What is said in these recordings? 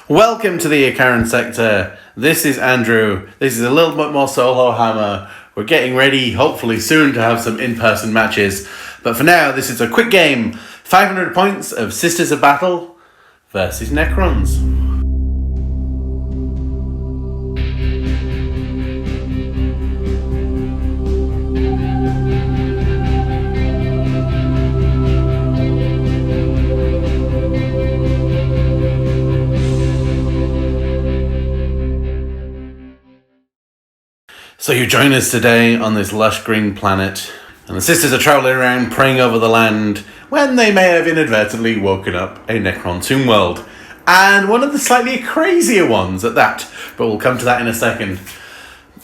Welcome to the Icaran sector. This is Andrew. This is a little bit more Solohammer. We're getting ready, hopefully soon, to have some in-person matches. But for now, this is a quick game. 500 points of Sisters of Battle versus Necrons. So you join us today on this lush green planet, and the sisters are travelling around praying over the land when they may have inadvertently woken up a Necron tomb world. And one of the slightly crazier ones at that, but we'll come to that in a second.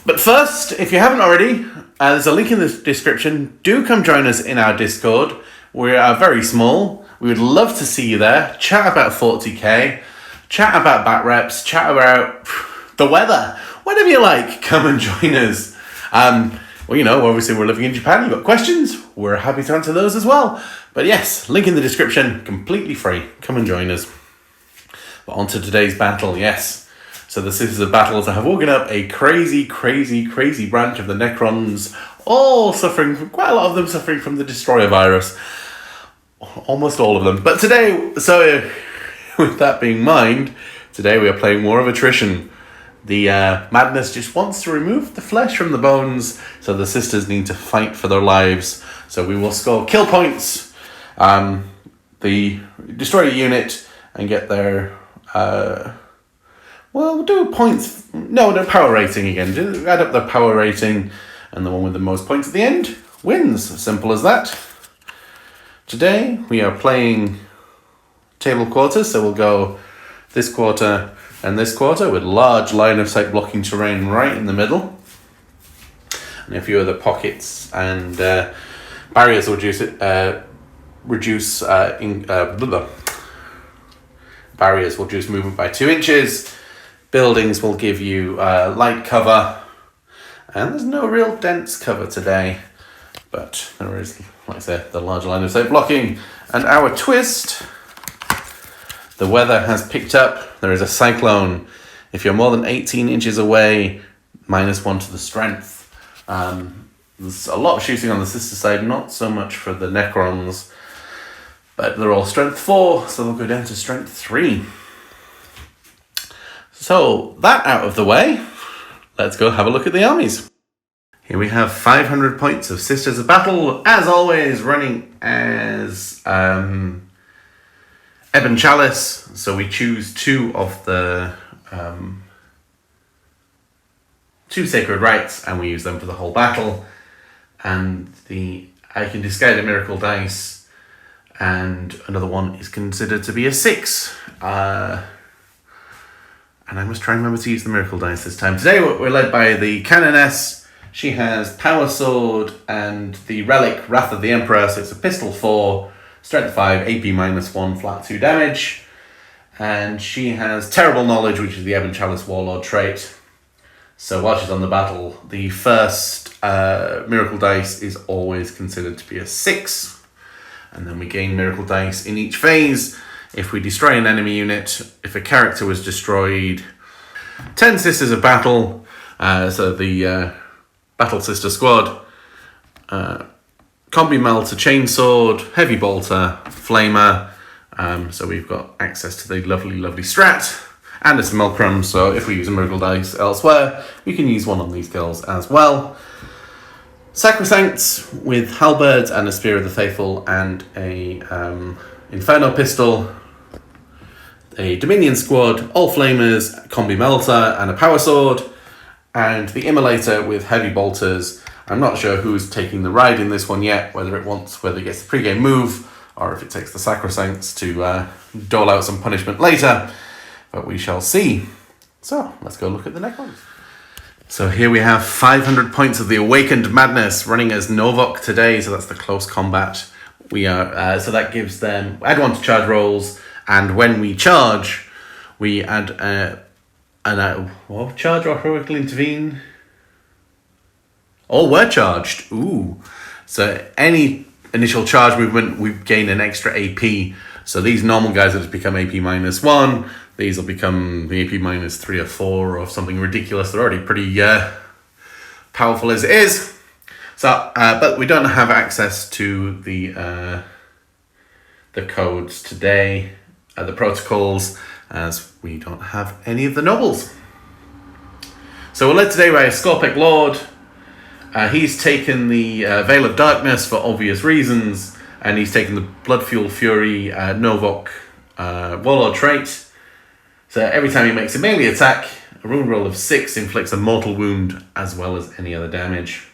But first, if you haven't already, there's a link in the description. Do come join us in our Discord. We are very small. We would love to see you there. Chat about 40k, chat about bat reps, chat about the weather. Whatever you like, come and join us. Obviously we're living in Japan. You've got questions? We're happy to answer those as well. But yes, link in the description, completely free. Come and join us. But on to today's battle, yes. So the Sisters of Battle have woken up a crazy branch of the Necrons, quite a lot of them suffering from the Destroyer virus. Almost all of them. But today, with that being in mind, today we are playing more of attrition. The madness just wants to remove the flesh from the bones, so the sisters need to fight for their lives. So we will score kill points, the destroy a unit, and get their we'll do points. No, their power rating again. Just add up their power rating, and the one with the most points at the end wins. Simple as that. Today we are playing table quarters, so we'll go this quarter and this quarter with large line of sight blocking terrain right in the middle, and a few other pockets and barriers will barriers will reduce movement by 2 inches. Buildings will give you light cover, and there's no real dense cover today, but there is, like I said, the large line of sight blocking. And our twist: the weather has picked up. There is a cyclone. If you're more than 18 inches away, -1 to the strength. There's a lot of shooting on the sister side, not so much for the Necrons, but they're all strength 4, so they'll go down to strength 3. So that out of the way, let's go have a look at the armies. Here we have 500 points of Sisters of Battle, as always, running as Ebon Chalice, so we choose 2 of the 2 sacred rites, and we use them for the whole battle. And I can discard a miracle dice, and another one is considered to be a 6. And I must try and remember to use the miracle dice this time. Today we're led by the Canoness. She has Power Sword and the Relic Wrath of the Emperor, so it's a pistol 4. Strength 5, AP -1, flat 2 damage. And she has Terrible Knowledge, which is the Ebon Chalice Warlord trait. So while she's on the battle, the first miracle dice is always considered to be a 6. And then we gain miracle dice in each phase. If we destroy an enemy unit, if a character was destroyed, 10 Sisters of Battle, so the Battle Sister Squad, Combi Melter, Chainsword, Heavy Bolter, Flamer. So we've got access to the lovely strat, and a Simulacrum, so if we use a miracle dice elsewhere, we can use one on these girls as well. Sacrosancts with Halberds and a Spear of the Faithful and a Inferno Pistol. A Dominion Squad, all Flamers, Combi Melter, and a Power Sword. And the Immolator with Heavy Bolters. I'm not sure who's taking the ride in this one yet, whether it gets the pre-game move, or if it takes the Sacrosancts to dole out some punishment later, but we shall see. So, let's go look at the Necrons. So here we have 500 points of the Awakened Madness running as Novok today, so that's the close combat. We are so that gives them add 1 to charge rolls, and when we charge, we add charge or heroically intervene. All were charged. Ooh. So any initial charge movement, we gain an extra AP. So these normal guys will just become AP -1. These will become the AP -3 or 4 or something ridiculous. They're already pretty powerful as it is. So, but we don't have access to the codes today, the protocols, as we don't have any of the nobles. So we're led today by a Scorpic Lord. He's taken the Veil of Darkness for obvious reasons, and he's taken the Blood Fuel Fury Novok Warlord trait. So every time he makes a melee attack, a wound roll of 6 inflicts a mortal wound as well as any other damage.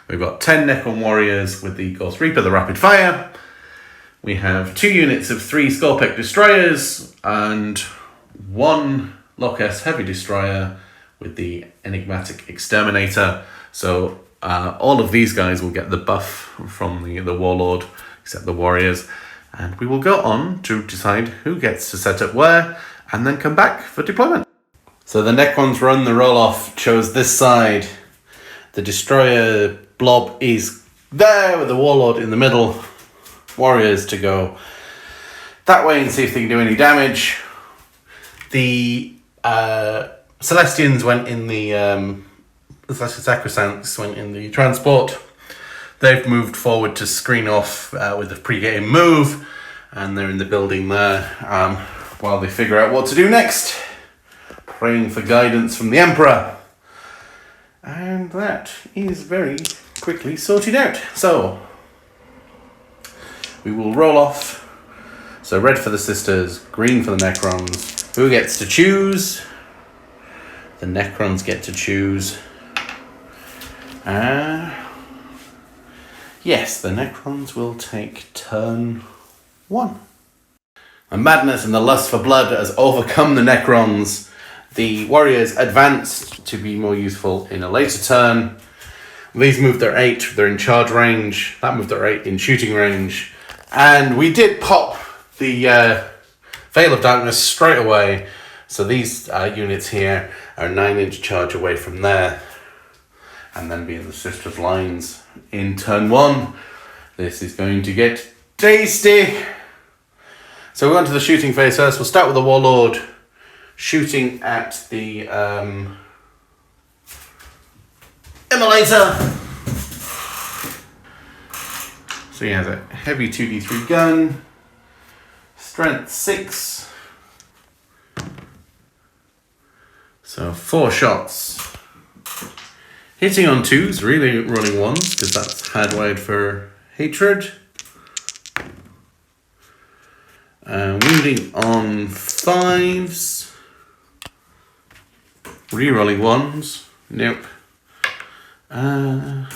We've got 10 Necron Warriors with the Ghost Reaper, the Rapid Fire. We have 2 units of 3 Scorpic Destroyers and 1 Locust Heavy Destroyer with the Enigmatic Exterminator. So all of these guys will get the buff from the Warlord, except the Warriors. And we will go on to decide who gets to set up where, and then come back for deployment. So the Necrons run the roll-off, chose this side. The Destroyer blob is there with the Warlord in the middle. Warriors to go that way and see if they can do any damage. The Celestians went in the Celestial Sacrosancts went in the transport. They've moved forward to screen off with a pre-game move, and they're in the building there while they figure out what to do next, praying for guidance from the Emperor. And that is very quickly sorted out. So we will roll off. So red for the Sisters, green for the Necrons. Who gets to choose? The Necrons get to choose. Yes, the Necrons will take turn 1. The madness and the lust for blood has overcome the Necrons. The Warriors advanced to be more useful in a later turn. These moved their 8, they're in charge range. That moved their 8 in shooting range. And we did pop the Veil of Darkness straight away. So these units here are 9-inch charge away from there. And then be in the Sisters' lines in turn 1. This is going to get tasty. So we're on to the shooting phase first. We'll start with the Warlord shooting at the Immolator. So he has a heavy 2d3 gun, strength 6. So 4 shots. Hitting on 2s, really rolling 1s, because that's hardwired for hatred. Wounding on 5s. Rerolling 1s. Nope. And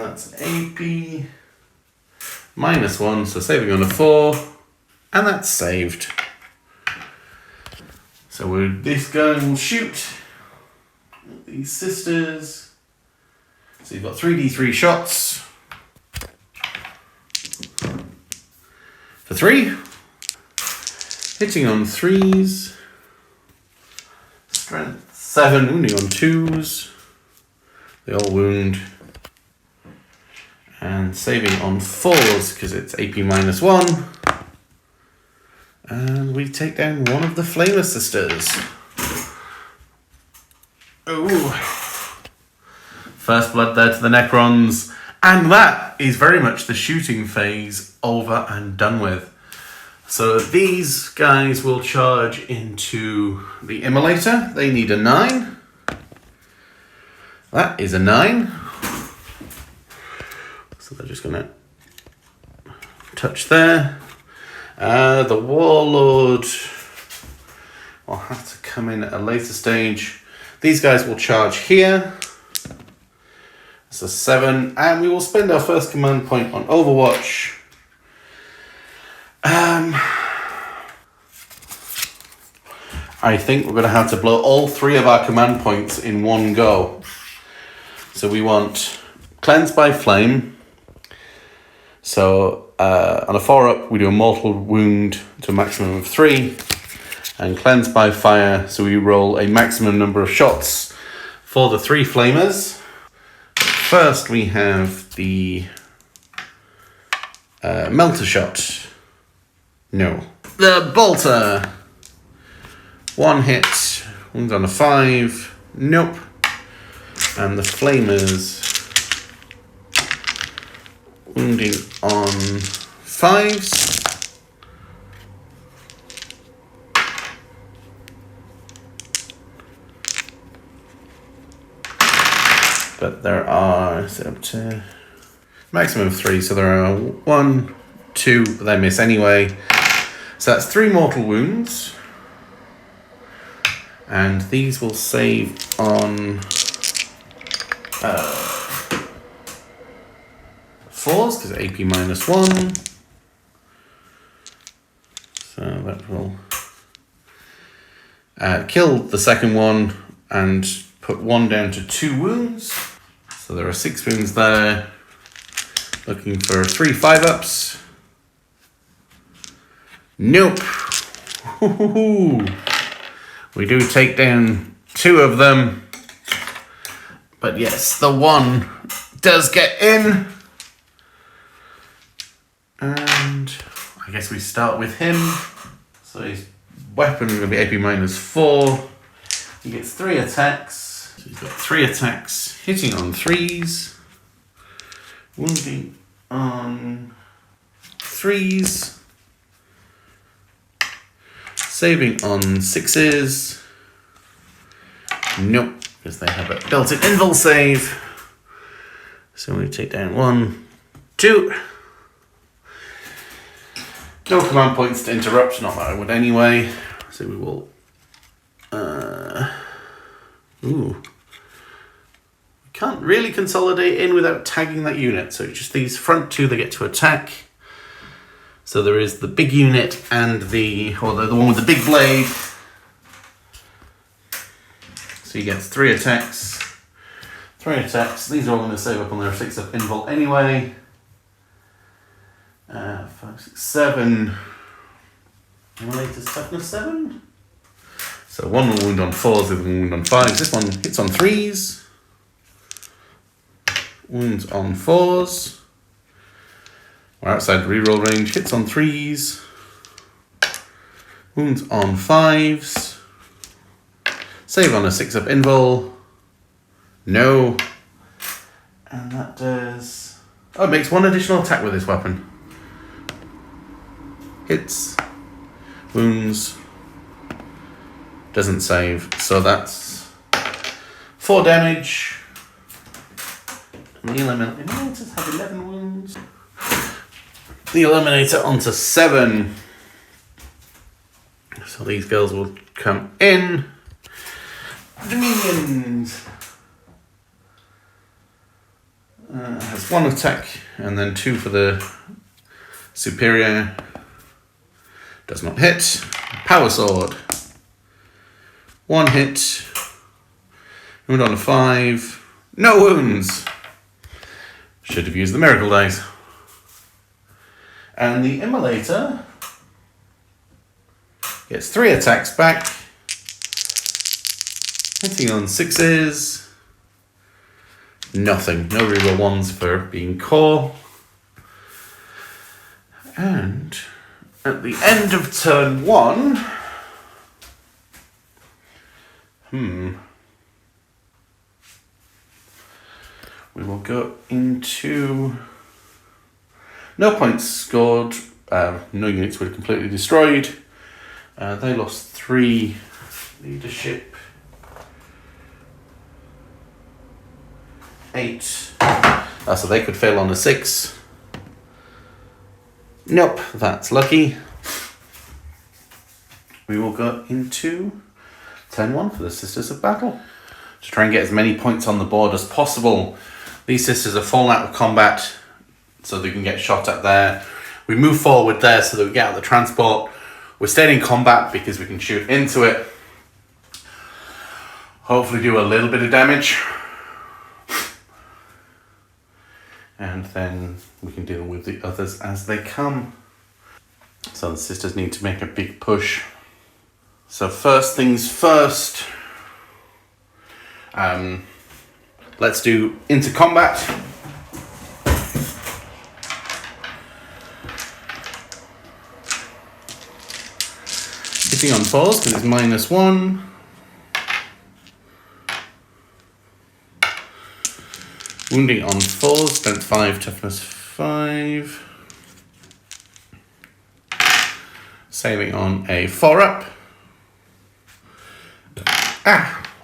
that's AP -1, so saving on a 4. And that's saved. So this guy will shoot these Sisters. So you've got 3d3 shots for 3. Hitting on 3s. Strength 7, wounding on 2s. They all wound. And saving on 4s because it's AP -1. And we take down one of the Flamer Sisters. Ooh. First blood there to the Necrons. And that is very much the shooting phase over and done with. So these guys will charge into the Immolator. They need a 9. That is a 9. So they're just going to touch there. The Warlord will have to come in at a later stage. These guys will charge here. It's a 7. And we will spend our first command point on Overwatch. I think we're going to have to blow all 3 of our command points in one go. So we want Cleanse by Flame. So on a 4-up, we do a mortal wound to a maximum of 3. And Cleanse by Fire, so we roll a maximum number of shots for the 3 Flamers. First we have the Melter Shot. No. The Bolter. 1 hit. Wounds on a 5. Nope. And the Flamers. Wounding on 5s. But there are up to maximum of 3, so there are 1, 2, but they miss anyway. So that's 3 mortal wounds. And these will save on 4s, because AP -1. So that will kill the second one and put 1 down to 2 wounds. So there are 6 wounds there. Looking for 3 5-ups. Nope. We do take down 2 of them. But yes, the 1 does get in. And I guess we start with him. So his weapon is going to be AP -4. He gets 3 attacks. So he's got 3 attacks, hitting on 3s, wounding on 3s, saving on 6s. Nope, because they have a built-in invul save. So we take down 1, 2. No command points to interrupt, not that I would anyway. So we will. We can't really consolidate in without tagging that unit. So it's just these front 2 that get to attack. So there is the big unit and the one with the big blade. So he gets 3 attacks. 3 attacks. These are all going to save up on their 6-up invul anyway. 5, 6, 7. Latest toughness 7. So 1 will wound on 4s, the other one will wound on 5s. This one hits on 3s. Wounds on 4s. We're outside reroll range. Hits on 3s. Wounds on 5s. Save on a 6-up invul. No. And that does. Oh, it makes 1 additional attack with this weapon. Hits. Wounds. Doesn't save. So that's 4 damage. And the Eliminators have 11 wounds. The Eliminator onto 7. So these girls will come in. Dominions. Has 1 attack and then 2 for the superior. Does not hit. Power Sword. 1 hit. Wound on a 5. No wounds. Should have used the miracle dice. And the Immolator gets 3 attacks back. Hitting on 6s. Nothing. No reroll 1s for being core. And at the end of turn 1, we will go into no points scored. No units were completely destroyed. They lost 3 leadership. 8. So they could fail on a 6. Nope, that's lucky. We will go into turn 1 for the Sisters of Battle. To try and get as many points on the board as possible. These sisters have fallen out of combat, so they can get shot at there. We move forward there so that we get out of the transport. We're staying in combat because we can shoot into it. Hopefully do a little bit of damage. And then we can deal with the others as they come. So the sisters need to make a big push. So first things first. Let's do into combat. hitting on 4s because it's -1. Wounding on 4s, strength 5, toughness 5. Saving on a 4-up.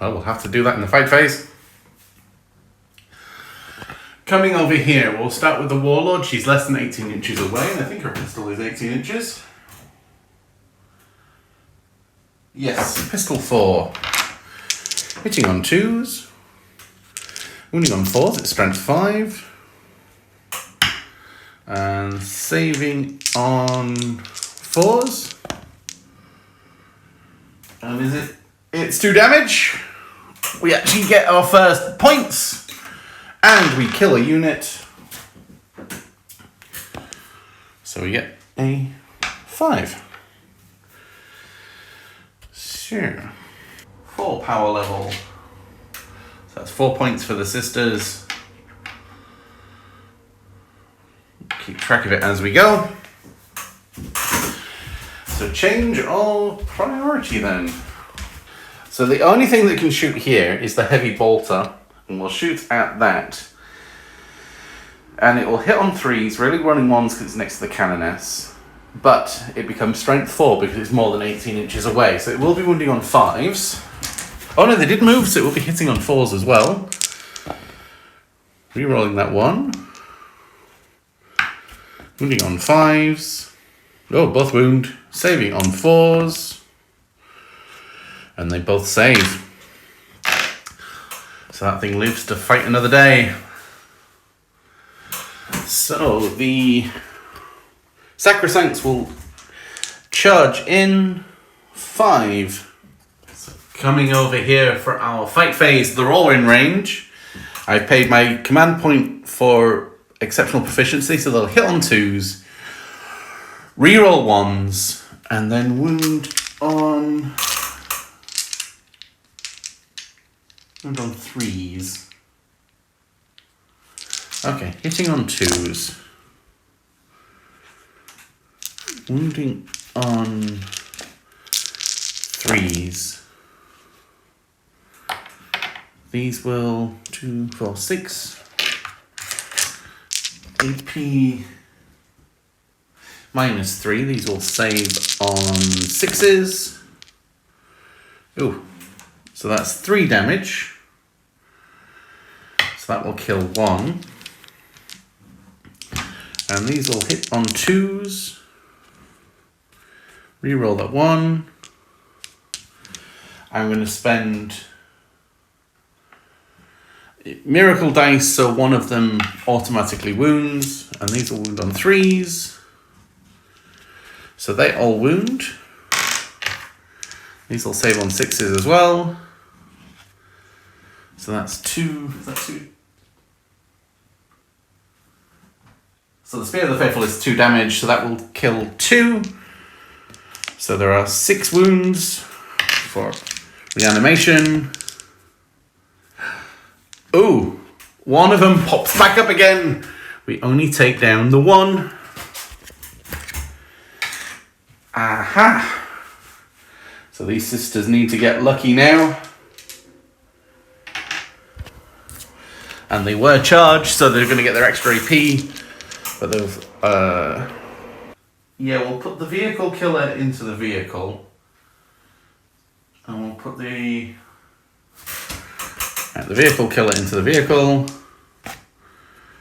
Well, we'll have to do that in the fight phase. Coming over here, we'll start with the Warlord. She's less than 18 inches away, and I think her pistol is 18 inches. Yes, pistol 4. Hitting on 2s. Wounding on 4s, it's strength 5. And saving on 4s. And is it? It's 2 damage. We actually get our first points. And we kill a unit. So we get a 5. Sure. 4 power level. So that's 4 points for the sisters. Keep track of it as we go. So change of priority then. So the only thing that can shoot here is the heavy bolter. And we'll shoot at that. And it will hit on 3s, really running 1s because it's next to the Canoness. But it becomes strength 4 because it's more than 18 inches away. So it will be wounding on 5s. Oh no, they did move, so it will be hitting on 4s as well. Rerolling that 1. Wounding on 5s. Oh, both wound. Saving on 4s. And they both save. So that thing lives to fight another day. So the Sacrosancts will charge in 5. So coming over here for our fight phase, they're all in range. I've paid my command point for exceptional proficiency, so they'll hit on 2s, reroll 1s, and then wound on 3s. Okay, hitting on 2s. Wounding on 3s. These will 2, 4, 6. AP -3. These will save on 6s. Ooh. So that's 3 damage. So that will kill 1. And these will hit on 2s. Reroll that 1. I'm going to spend miracle dice, so one of them automatically wounds. And these will wound on 3s. So they all wound. These will save on 6s as well. So that's 2. Is that 2? So the Spear of the Faithful is 2 damage, so that will kill 2. So there are 6 wounds for reanimation. Ooh, one of them pops back up again. We only take down the 1. Aha. So these sisters need to get lucky now. And they were charged, so they're going to get their extra AP. But they've, yeah, we'll put the vehicle killer into the vehicle. And we'll put the vehicle killer into the vehicle.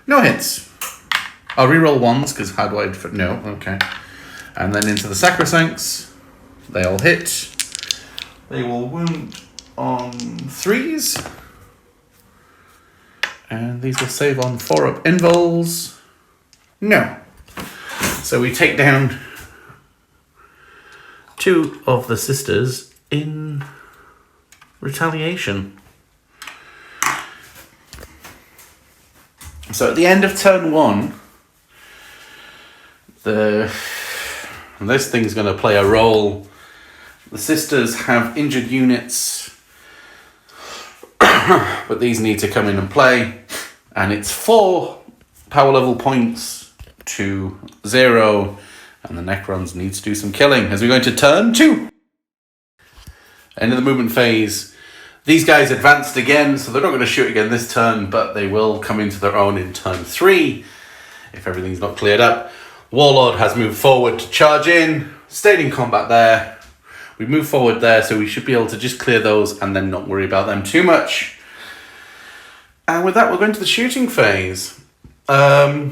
No hits. I'll reroll 1s, because how do I... No, okay. And then into the Sacrosancts. They all hit. They will wound on 3s. And these will save on 4-up invols. No. So we take down 2 of the sisters in retaliation. So at the end of turn 1, this thing's going to play a role. The sisters have injured units, but these need to come in and play. And it's 4 power level points to 0, and the Necrons need to do some killing as we go into turn 2. End of the movement phase. These guys advanced again, so they're not going to shoot again this turn, but they will come into their own in turn 3 if everything's not cleared up. Warlord has moved forward to charge in, stayed in combat there. We move forward there, so we should be able to just clear those and then not worry about them too much. And with that, we're going to the shooting phase. So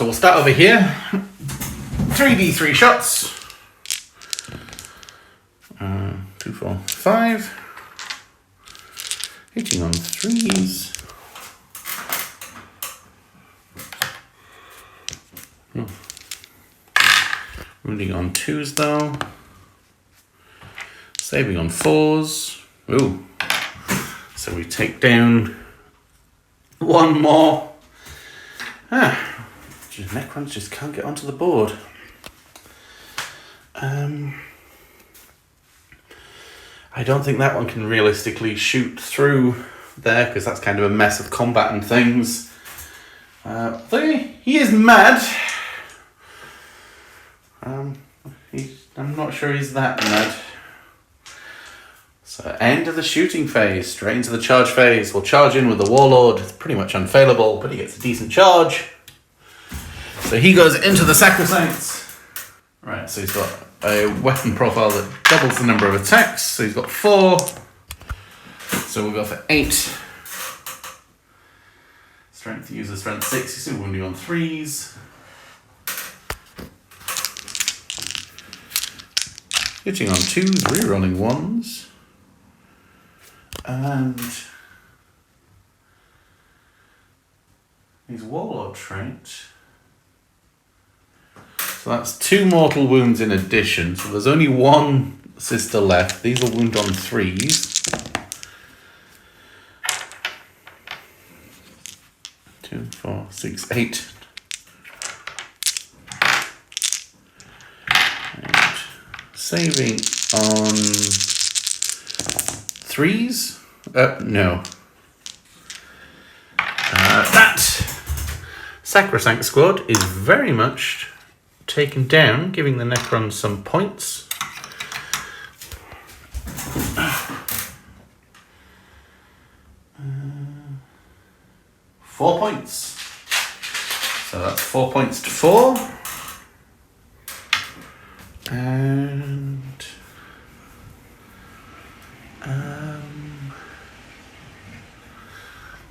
we'll start over here. 3d3 shots. 2, 4, 5. Hitting on 3s. Wounding on 2s though. Saving on 4s. Ooh. So we take down 1 more. Necrons just can't get onto the board. I don't think that one can realistically shoot through there because that's kind of a mess of combat and things. He is mad. I'm not sure he's that mad. So end of the shooting phase, straight into the charge phase. We'll charge in with the Warlord. It's pretty much unfailable, but he gets a decent charge. So he goes into the Sacrosancts. Right, so he's got a weapon profile that doubles the number of attacks. So he's got 4. So we'll go for 8. Strength user, strength 6. He's still wounding on 3s. Hitting on 2s, rerolling 1s. And his Warlord trait. So that's 2 mortal wounds in addition. So there's only 1 sister left. These will wound on 3s. 2, 4, 6, 8. And saving on 3s. No. That Sacrosanct squad is very much taken down, giving the Necrons some points. 4 points. So that's 4 points to 4. And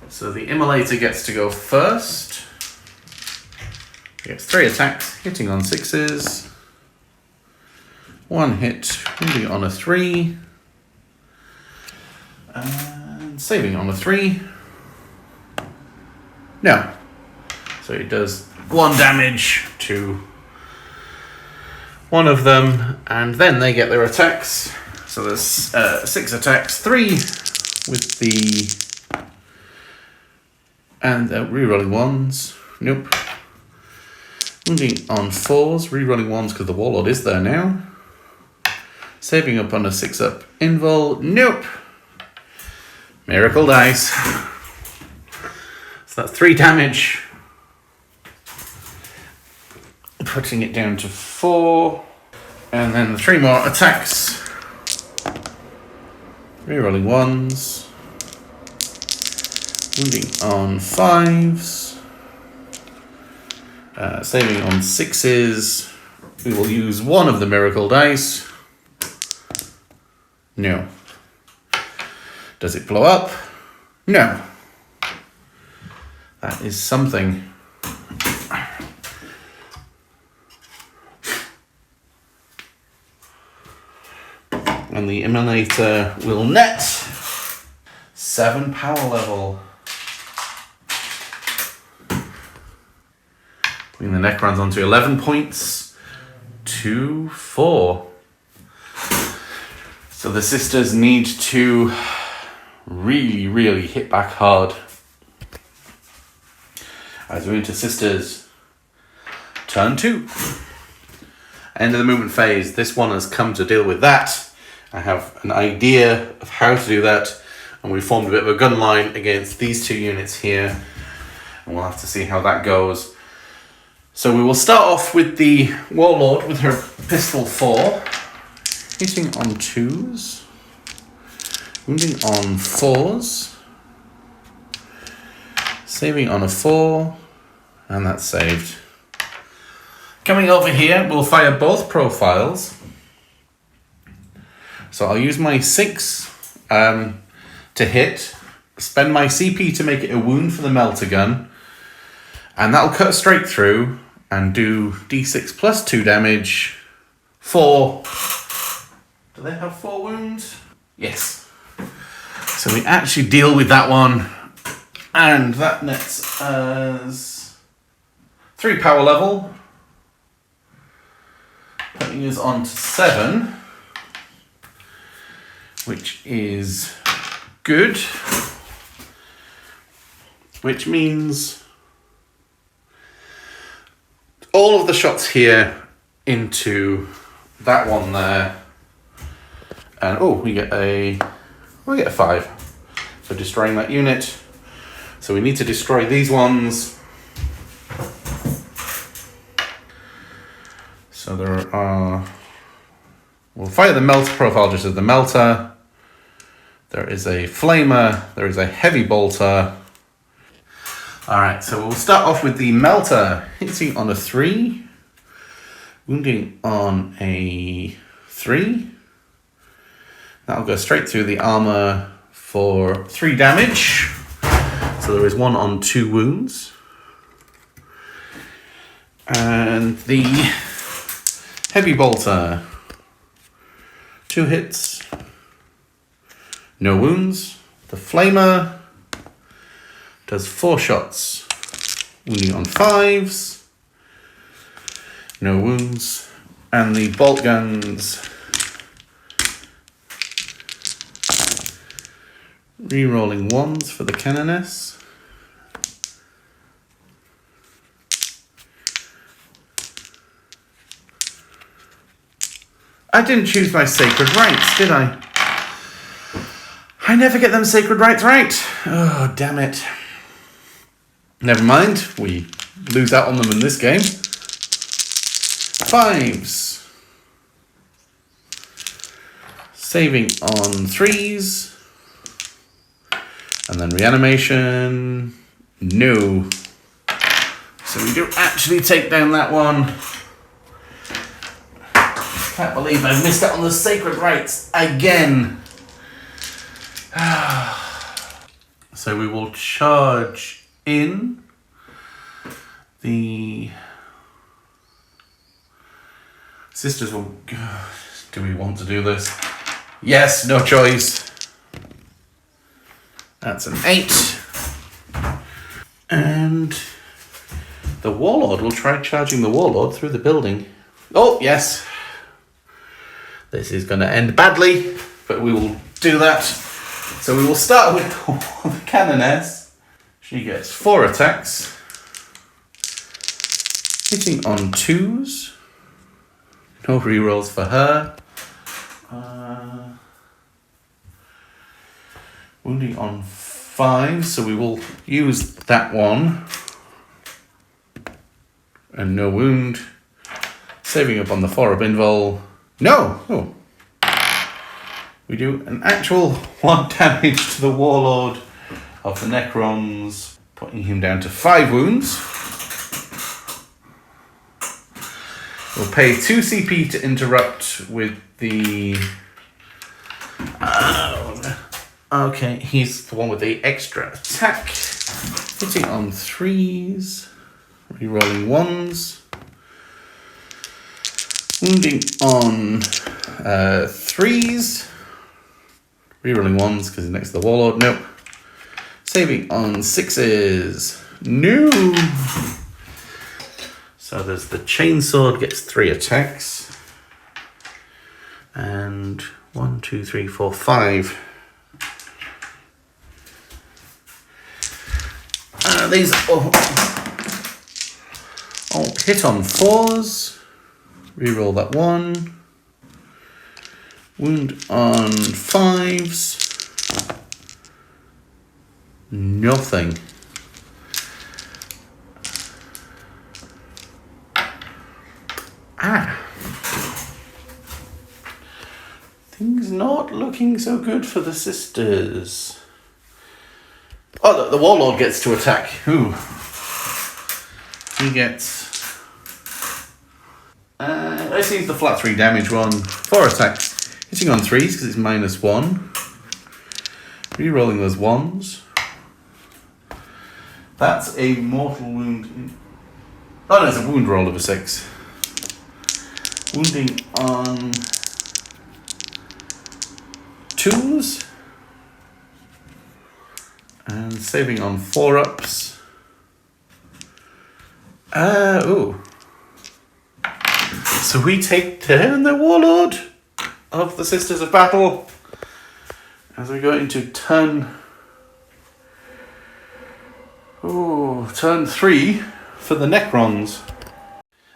so the Immolator gets to go first. He gets 3 attacks, hitting on 6s. 1 hit, wounding on a 3. And saving on a 3. No. So he does 1 damage to one of them, and then they get their attacks. So there's 6 attacks, 3 with the... and rerolling 1s. Nope. Wounding on 4s, rerolling 1s because the Warlord is there now. Saving up on a 6-up invul. Nope. Miracle dice. So that's 3 damage. Putting it down to 4. And then 3 more attacks. Rerolling 1s. Wounding on 5s. Saving on 6s. We will use 1 of the miracle dice. No. Does it blow up? No. That is something. And the Immolator will net 7 power level. Putting the Necrons onto 11 points to 4. So the sisters need to really hit back hard. As we're into sisters, turn 2. End of the movement phase. This one has come to deal with that. I have an idea of how to do that, and we formed a bit of a gun line against these 2 units here, and we'll have to see how that goes. So we will start off with the Warlord with her pistol 4. hitting on 2s, wounding on 4s, saving on a 4, and that's saved. Coming over here, we'll fire both profiles. So I'll use my 6 to hit, spend my CP to make it a wound for the melter gun, and that'll cut straight through and do d6 plus 2 damage. 4. Do they have 4 wounds? Yes. So we actually deal with that one, and that nets as 3 power level, putting us on to 7, which is good, which means all of the shots here into that one there, and we get a 5 for destroying that unit. So we need to destroy these ones. So there are, we'll fire the melter profile just as the melter. There is a flamer, there is a heavy bolter. Alright, so we'll start off with the melter, hitting on a 3, wounding on a 3. That'll go straight through the armor for 3 damage. So there is 1 on 2 wounds. And the heavy bolter, 2 hits, no wounds. The flamer does 4 shots, wounding on 5s, no wounds. And the bolt guns, re-rolling 1s for the cannoness. I didn't choose my sacred rights, did I? I never get them sacred rights right. Oh, damn it. Never mind, we lose out on them in this game. 5s. Saving on 3s. And then reanimation. No. So we do actually take down that one. Can't believe I missed out on the sacred rights again. So we will charge in. The sisters will... Do we want to do this? Yes, no choice. That's an 8. And the warlord will try charging the warlord through the building. Oh, yes. This is going to end badly, but we will do that. So we will start with the cannoness. She gets 4 attacks. Hitting on 2s. No rerolls for her. Wounding on 5, so we will use that one. And no wound. Saving up on the 4-up invul. No! Oh. We do an actual 1 damage to the warlord of the Necrons, putting him down to 5 wounds. We'll pay 2 CP to interrupt with the... okay, he's the one with the extra attack. Hitting on 3s. Rerolling 1s. Wounding on 3s. Rerolling 1s because he's next to the warlord. Nope. Saving on 6s. No! So there's the chainsword gets 3 attacks. And 1, 2, 3, 4, 5. These all hit on 4s. Reroll that 1. Wound on 5s. Nothing. things not looking so good for the sisters. Oh, the Warlord gets to attack. Ooh. He gets... let's use the flat 3 damage one. 4 attacks. Hitting on 3s because it's -1. Rerolling those 1s. That's a mortal wound. Oh no, it's a wound roll of a 6. Wounding on 2s. And saving on 4-ups. Ooh. So we take down the Warlord of the Sisters of Battle as we go into turn 3 for the Necrons.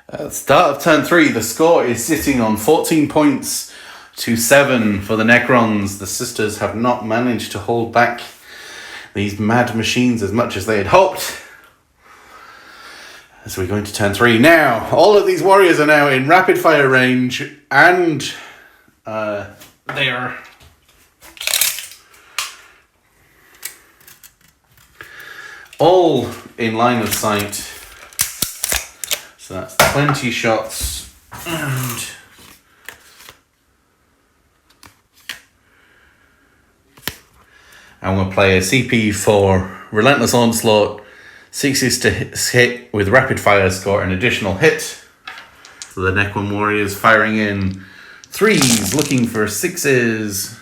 At the start of turn 3, the score is sitting on 14 points to 7 for the Necrons. The Sisters have not managed to hold back these mad machines as much as they had hoped. As we go into turn 3 now, all of these warriors are now in rapid fire range, and they are all in line of sight. So that's 20 shots, and I'm going to play a CP for Relentless Onslaught. 6 to hit with rapid fire, score an additional hit. So the Necron warriors firing in 3s, looking for 6s.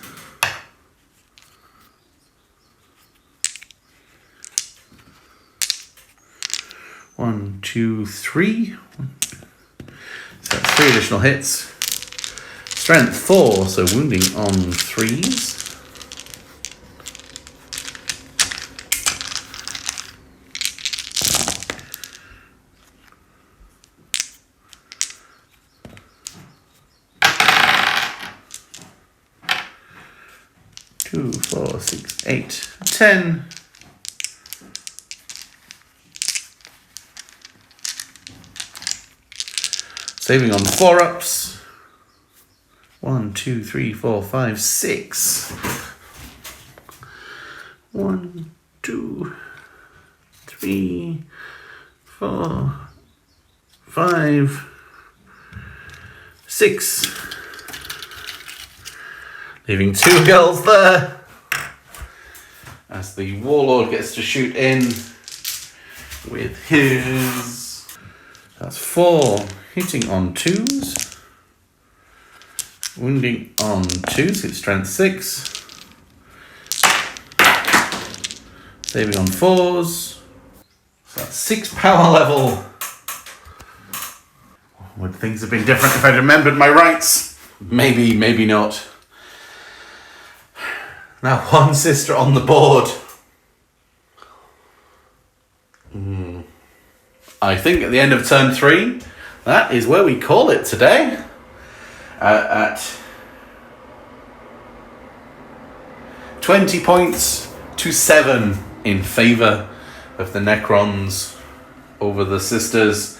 One, two, 3. So that's 3 additional hits. Strength 4, so wounding on 3s. Two, 4, 6, 8, 10. Saving on 4-ups. 1, 2, 3, 4, 5, 6. 1, 2, 3, 4, 5, 6. Leaving 2 girls there. As the Warlord gets to shoot in with his... That's 4. Hitting on 2s. Wounding on 2s. It's strength 6. Saving on 4s. So that's 6 power level. Would things have been different if I'd remembered my rights? Maybe, maybe not. Now 1 sister on the board. I think at the end of turn 3, that is where we call it today. At 20 points to 7 in favour of the Necrons over the sisters.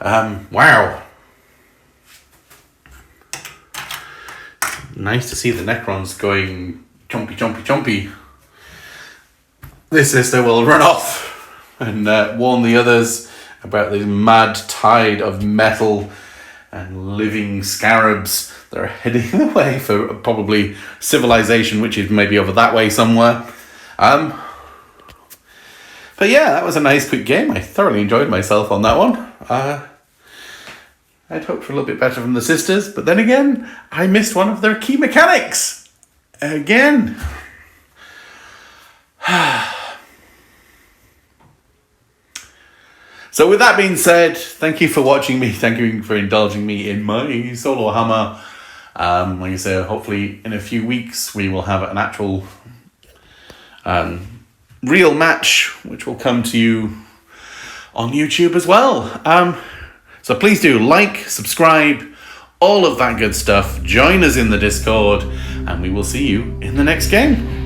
Wow. Nice to see the Necrons going chompy, chompy, chompy. This sister will run off and warn the others about this mad tide of metal and living scarabs that are heading away for probably civilization, which is maybe over that way somewhere. But yeah, that was a nice quick game. I thoroughly enjoyed myself on that one. I'd hoped for a little bit better from the sisters, but then again, I missed one of their key mechanics. Again. So with that being said, thank you for watching me. Thank you for indulging me in my Solohammer. Like I say, hopefully in a few weeks we will have an actual real match, which will come to you on YouTube as well. So please do like, subscribe, all of that good stuff. Join us in the Discord, and we will see you in the next game.